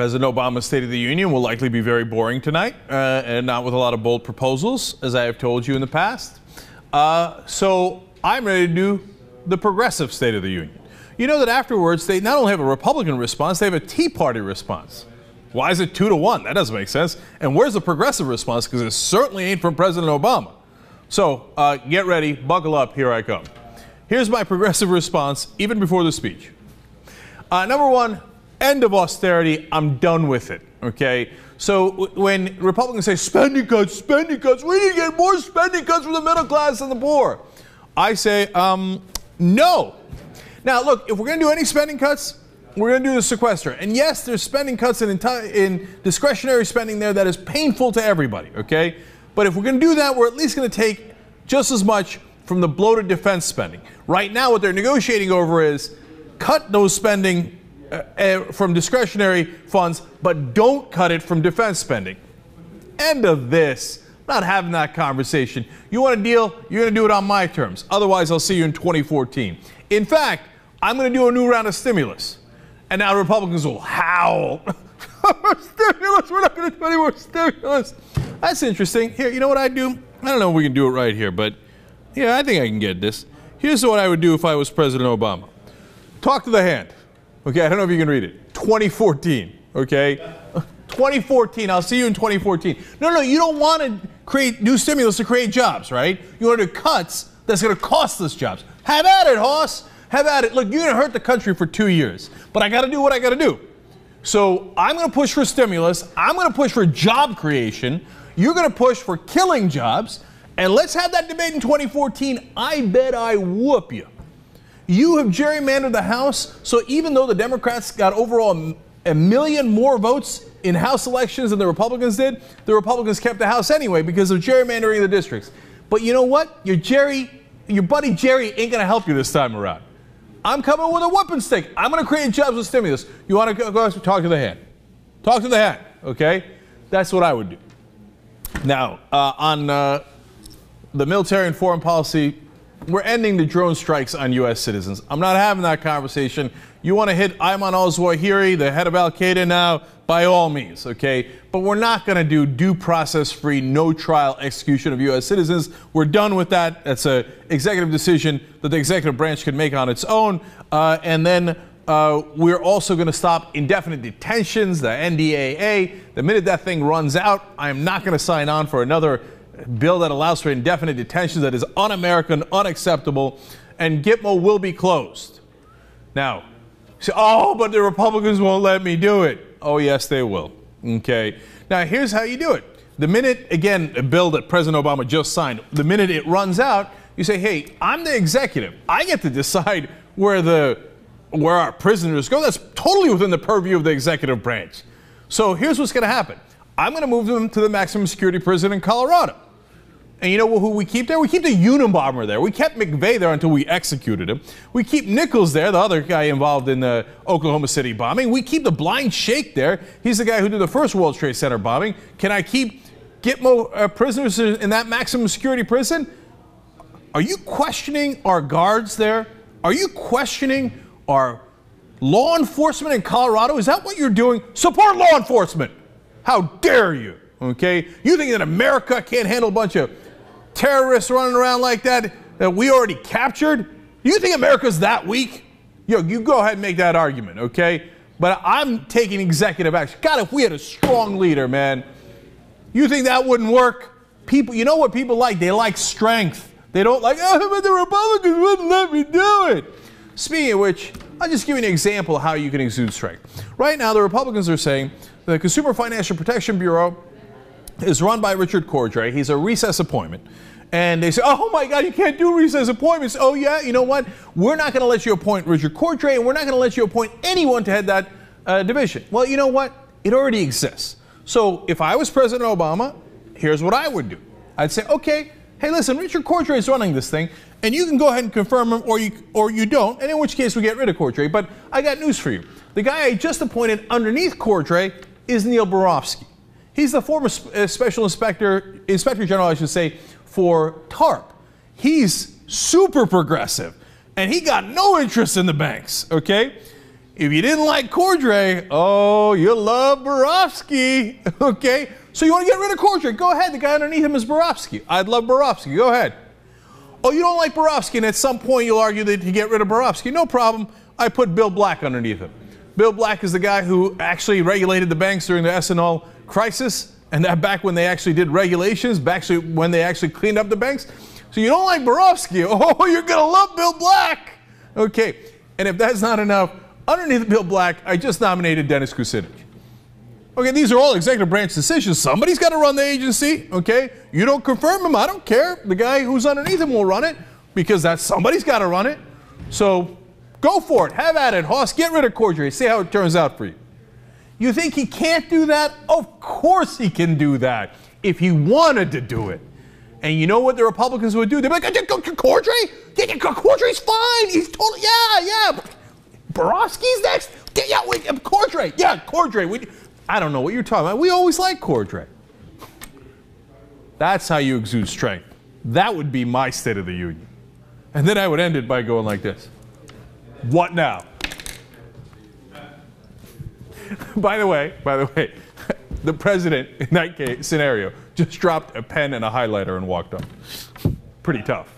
President Obama's State of the Union will likely be very boring tonight, and not with a lot of bold proposals, as I have told you in the past. So I'm ready to do the progressive State of the Union. You know that afterwards, they not only have a Republican response, they have a Tea Party response. Why is it 2-1? That doesn't make sense. And where's the progressive response? Because it certainly ain't from President Obama. So get ready, buckle up, here I come. Here's my progressive response, even before the speech. Number one, end of austerity. I'm done with it, okay? So when Republicans say spending cuts, we need to get more spending cuts for the middle class and the poor, I say, no. Now, look, if we're going to do any spending cuts, we're going to do the sequester. And yes, there's spending cuts in discretionary spending there that is painful to everybody, okay? But if we're going to do that, we're at least going to take just as much from the bloated defense spending. Right now, what they're negotiating over is cut those spending from discretionary funds, but don't cut it from defense spending. End of this. I'm not having that conversation. You want a deal? You're going to do it on my terms. Otherwise, I'll see you in 2014. In fact, I'm going to do a new round of stimulus. And now Republicans will howl. Stimulus, we're not going to do any more stimulus. That's interesting. Here, you know what I'd do? I don't know if we can do it right here, but yeah, I think I can get this. Here's what I would do if I was President Obama. Talk to the hand. Okay, I don't know if you can read it. 2014, okay? 2014, I'll see you in 2014. No, you don't want to create new stimulus to create jobs, right? You want to do cuts that's going to cost us jobs. Have at it, Hoss. Have at it. Look, you're going to hurt the country for 2 years, but I got to do what I got to do. So I'm going to push for stimulus. I'm going to push for job creation. You're going to push for killing jobs. And let's have that debate in 2014. I bet I whoop you. You have gerrymandered the House, so even though the Democrats got overall a million more votes in House elections than the Republicans did, the Republicans kept the House anyway because of gerrymandering the districts. But you know what? Your buddy Jerry ain't going to help you this time around. I'm coming with a whooping stick. I'm going to create jobs with stimulus. You want to go talk to the hand? Talk to the hand, okay? That's what I would do. Now, on the military and foreign policy, we're ending the drone strikes on U.S. citizens. I'm not having that conversation. You want to hit Ayman al-Zawahiri, the head of al-Qaeda now, by all means, okay? But we're not going to do due process-free, no-trial execution of U.S. citizens. We're done with that. That's an executive decision that the executive branch can make on its own. And then we're also going to stop indefinite detentions, the NDAA. The minute that thing runs out, I am not going to sign on for another bill that allows for indefinite detention that is un-American, unacceptable, and Gitmo will be closed. Now, say, oh, but the Republicans won't let me do it. Oh, yes, they will. Okay. Now, here's how you do it. The minute, again, a bill that President Obama just signed, the minute it runs out, you say, hey, I'm the executive. I get to decide where our prisoners go. That's totally within the purview of the executive branch. So here's what's going to happen. I'm going to move them to the maximum security prison in Colorado. And you know who we keep there? We keep the Unabomber there. We kept McVeigh there until we executed him. We keep Nichols there, the other guy involved in the Oklahoma City bombing. We keep the blind sheikh there. He's the guy who did the first World Trade Center bombing. Can I keep Gitmo prisoners in that maximum security prison? Are you questioning our guards there? Are you questioning our law enforcement in Colorado? Is that what you're doing? Support law enforcement. How dare you? Okay? You think that America can't handle a bunch of terrorists running around like that we already captured? Do you think America's that weak? You go ahead and make that argument, okay? But I'm taking executive action. God, if we had a strong leader, man, you think that wouldn't work? People, you know what people like? They like strength. They don't like, oh, but the Republicans wouldn't let me do it. Speaking of which, I'll just give you an example of how you can exude strength. Right now, the Republicans are saying the Consumer Financial Protection Bureau is run by Richard Cordray. He's a recess appointment. And they say, oh my God, you can't do recess appointments. Oh yeah, you know what? We're not going to let you appoint Richard Cordray, and we're not going to let you appoint anyone to head that division. Well, you know what? It already exists. So if I was President Obama, here's what I would do. I'd say, okay, hey, listen, Richard Cordray is running this thing, and you can go ahead and confirm him, or you don't, and in which case we get rid of Cordray. But I got news for you. The guy I just appointed underneath Cordray is Neil Barofsky. He's the former Special Inspector General, I should say, for TARP. He's super progressive, and he got no interest in the banks, okay? If you didn't like Cordray, oh, you love Borofsky. Okay? So you want to get rid of Cordray? Go ahead. The guy underneath him is Borofsky. I'd love Borofsky. Go ahead. Oh, you don't like Borofsky, and at some point you'll argue that you get rid of Borofsky. No problem. I put Bill Black underneath him. Bill Black is the guy who actually regulated the banks during the S&L crisis, and that back when they actually did regulations, back when they actually cleaned up the banks. So you don't like Borofsky. Oh, you're going to love Bill Black. Okay, and if that's not enough, underneath Bill Black, I just nominated Dennis Kucinich. Okay, these are all executive branch decisions. Somebody's got to run the agency, okay? You don't confirm him, I don't care. The guy who's underneath him will run it because somebody's got to run it. So go for it. Have at it, Hoss. Get rid of Cordray. See how it turns out for you. You think he can't do that? Of course he can do that if he wanted to do it. And you know what the Republicans would do? They'd be like, Cordray? Yeah, Cordray's fine. He's totally, yeah. Borofsky's next? Yeah, wait, Cordray. Yeah, Cordray. I don't know what you're talking about. We always like Cordray. That's how you exude strength. That would be my State of the Union. And then I would end it by going like this. What now? By the way, the president in that case, scenario just dropped a pen and a highlighter and walked up. Pretty tough.